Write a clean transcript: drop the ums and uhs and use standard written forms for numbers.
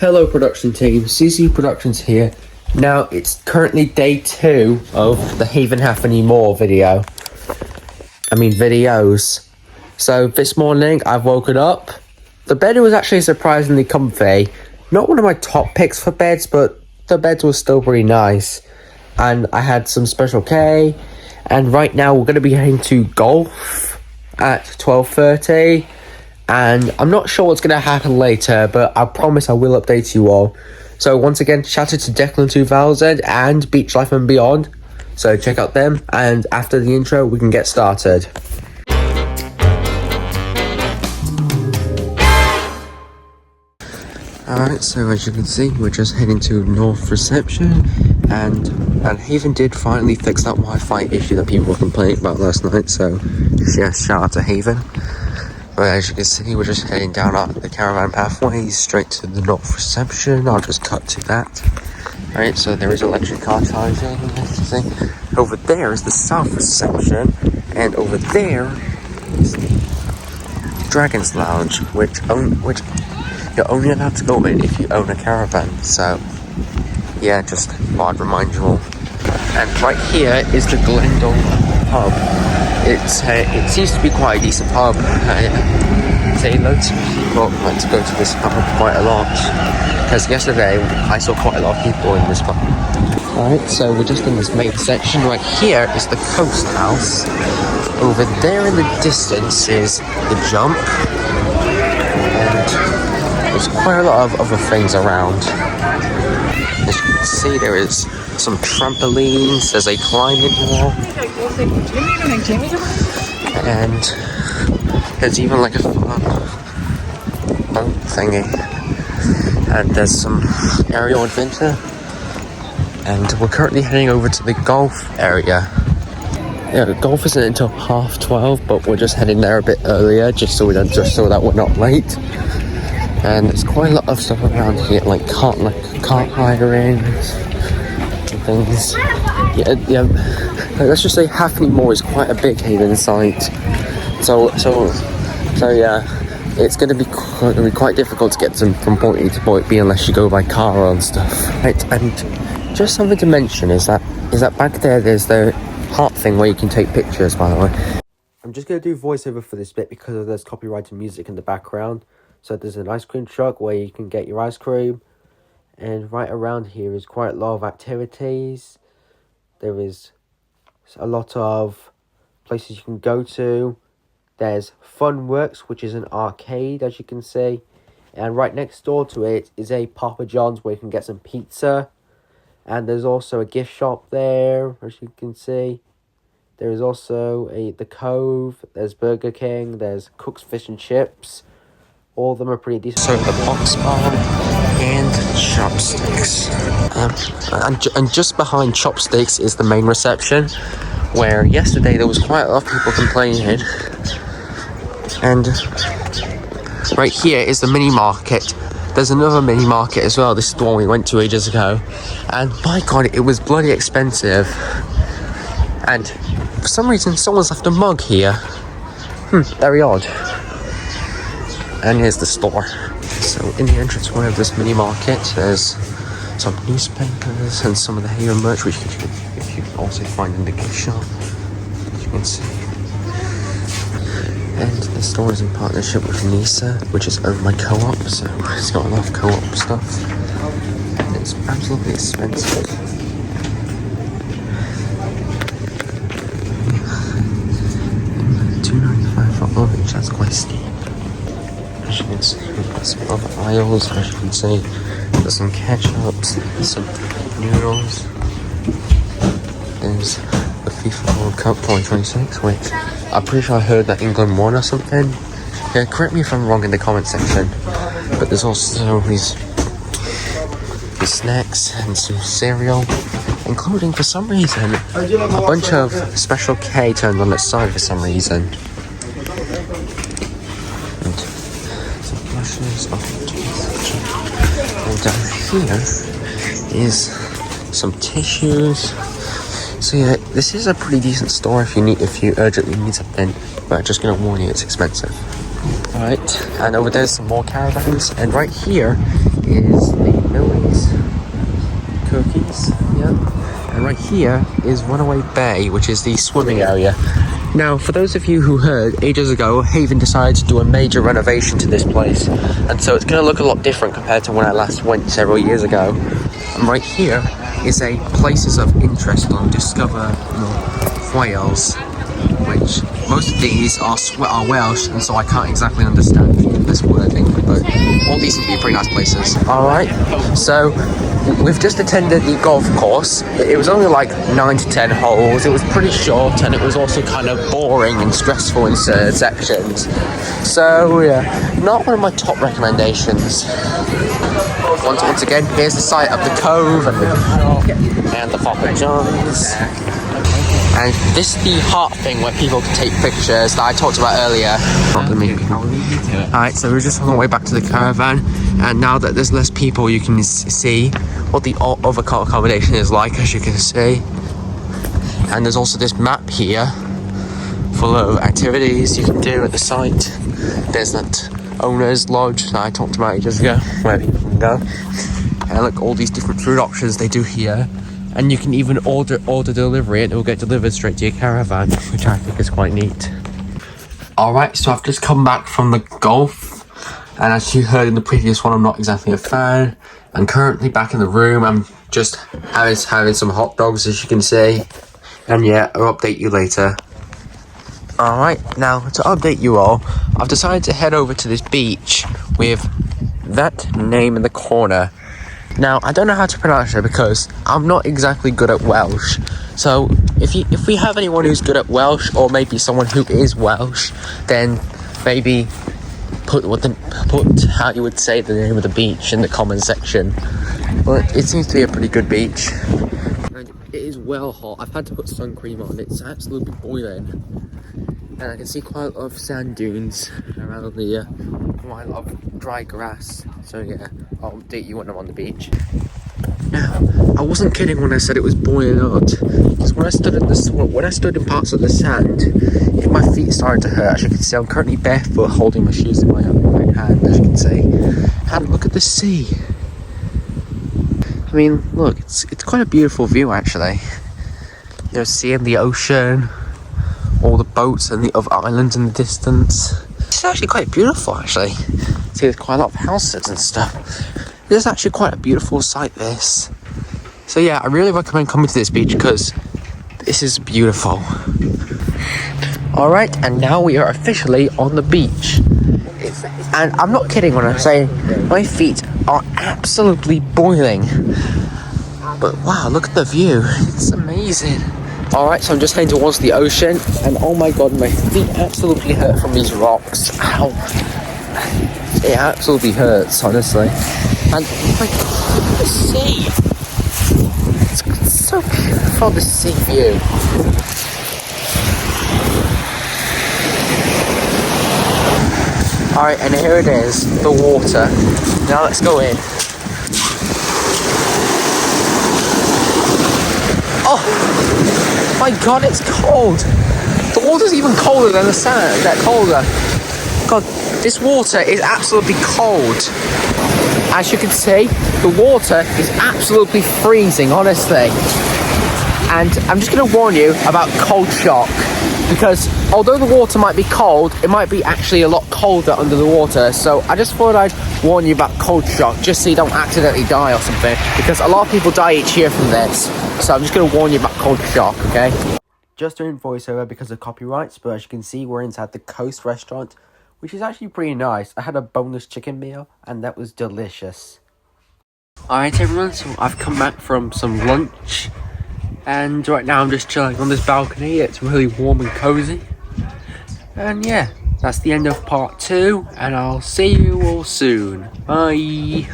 Hello production team, CC Productions here. Now it's currently day 2 of the Haven Half Anymore videos. So this morning I've woken up. The bed was actually surprisingly comfy. Not one of my top picks for beds, but the bed was still pretty nice. And I had some Special K. And right now we're going to be heading to golf at 12:30. And I'm not sure what's going to happen later, but I promise I will update you all. So once again, shout out to Declan 2000 and Beach Life and Beyond. So check out them, and after the intro, we can get started. Alright, so as you can see, we're just heading to North Reception, and Haven did finally fix that Wi-Fi issue that people were complaining about last night, so yeah, shout out to Haven. But as you can see, we're just heading down the caravan pathway straight to the North Reception. I'll just cut to that. Alright, so there is electric car charging. Over there is the South Reception, and over there is the Dragon's Lounge, which you're only allowed to go in if you own a caravan. So yeah, just thought I'd remind you all. And right here is the Glendale pub. It seems to be quite a decent pub. Say loads of people like to go to this pub quite a lot, because yesterday I saw quite a lot of people in this pub. Alright, so we're just in this main section. Right here is the Coast House. Over there in the distance is the Jump, and there's quite a lot of other things around. As you can see, there is some trampolines, there's a climbing wall, and there's even like a fun boat thingy, and there's some aerial adventure. And we're currently heading over to the golf area. Yeah, the golf isn't until 12:30, but we're just heading there a bit earlier, just so that we're not late. And there's quite a lot of stuff around here, like cart hiring and things. Yeah. Let's just say Half Anymore is quite a big Haven site. So yeah, it's going to be quite difficult to get from point A to point B unless you go by car and stuff. Right, and just something to mention is that back there's the heart thing where you can take pictures. By the way, I'm just going to do voiceover for this bit because there's copyrighted music in the background. So there's an ice cream truck where you can get your ice cream, and right around here is quite a lot of activities. There is a lot of places you can go to. There's Funworks, which is an arcade, as you can see, and right next door to it is a Papa John's where you can get some pizza, and there's also a gift shop there, as you can see. There is also the Cove, there's Burger King, there's Cook's Fish and Chips. All of them are pretty decent. So the box bar and Chopsticks. And just behind Chopsticks is the main reception, where yesterday there was quite a lot of people complaining. And right here is the mini market. There's another mini market as well. This is the one we went to ages ago. And my god, it was bloody expensive. And for some reason, someone's left a mug here. Very odd. And here's the store. So in the entranceway of this mini market, there's some newspapers and some of the Haven merch, which you can also find in the gift shop, as you can see. And the store is in partnership with Nisa, which is owned by Co-op, so it's got a lot of Co-op stuff. And it's absolutely expensive. $2.95 for orange, that's quite steep. As you can see, we've got some other aisles. As you can see, there's some ketchups, some noodles. There's the FIFA World Cup 2026, which I'm pretty sure I heard that England won or something. Yeah, correct me if I'm wrong in the comment section. But there's also these snacks and some cereal, including, for some reason, a bunch of Special K turned on its side for some reason. And down here is some tissues. So yeah, this is a pretty decent store if you urgently need something, but I'm just gonna warn you, it's expensive. Alright, and over there's some more caravans, and right here is the Millie's cookies, yeah. And right here is Runaway Bay, which is the swimming area. Now, for those of you who heard, ages ago, Haven decided to do a major renovation to this place, and so it's going to look a lot different compared to when I last went several years ago. And right here is a places of interest on Discover Wales, which most of these are Welsh, and so I can't exactly understand this wording, but all these seem to be pretty nice places. Alright, so we've just attended the golf course. It was only like 9 to 10 holes. It was pretty short, and it was also kind of boring and stressful in certain sections. So yeah, not one of my top recommendations. Once again, here's the site of the Cove and the Papa John's. And this is the heart thing where people can take pictures that I talked about earlier. Alright, so we're just on the way back to the caravan, and now that there's less people, you can see what the other accommodation is like, as you can see. And there's also this map here full of activities you can do at the site. There's that owner's lodge that I talked about ages ago, where people can go. And look, all these different food options they do here. And you can even order delivery, and it will get delivered straight to your caravan, which I think is quite neat. Alright, so I've just come back from the golf, and as you heard in the previous one, I'm not exactly a fan. I'm currently back in the room. I'm just having some hot dogs, as you can see. And yeah, I'll update you later. Alright, now to update you all, I've decided to head over to this beach with that name in the corner. Now, I don't know how to pronounce it because I'm not exactly good at Welsh. So, if we have anyone who's good at Welsh, or maybe someone who is Welsh, then maybe put how you would say the name of the beach in the comment section. But it seems to be a pretty good beach. And it is well hot. I've had to put sun cream on. It's absolutely boiling. And I can see quite a lot of sand dunes around here, quite a lot of dry grass. So yeah, I'll update you when I'm on the beach. Now, I wasn't kidding when I said it was boiling hot. Because when I stood in parts of the sand, my feet started to hurt. As you can see, I'm currently barefoot, holding my shoes in my right hand, as you can see. And look at the sea. I mean, look, it's quite a beautiful view actually. You know, seeing the ocean, all the boats and the other islands in the distance. It's actually quite beautiful actually. See, there's quite a lot of houses and stuff. This is actually quite a beautiful sight, this. So yeah, I really recommend coming to this beach because this is beautiful. Alright, and now we are officially on the beach. And I'm not kidding when I say my feet are absolutely boiling. But wow, look at the view. It's amazing. Alright, so I'm just heading towards the ocean, and oh my god, my feet absolutely hurt from these rocks. Ow. It absolutely hurts, honestly. And oh my god, look at the sea. It's so beautiful, the sea view. Alright, and here it is, the water. Now let's go in. Oh my god, it's cold. The water's even colder than the sand. That colder. God, this water is absolutely cold. As you can see, the water is absolutely freezing, honestly. And I'm just going to warn you about cold shock. Because although the water might be cold, it might be actually a lot colder under the water. So I just thought I'd warn you about cold shock, just so you don't accidentally die or something. Because a lot of people die each year from this. So I'm just going to warn you about cold shock, okay? Just doing voiceover because of copyrights, but as you can see, we're inside the Coast restaurant, which is actually pretty nice. I had a boneless chicken meal, and that was delicious. Alright everyone, so I've come back from some lunch. And right now I'm just chilling on this balcony. It's really warm and cozy. And yeah, that's the end of part 2. And I'll see you all soon. Bye.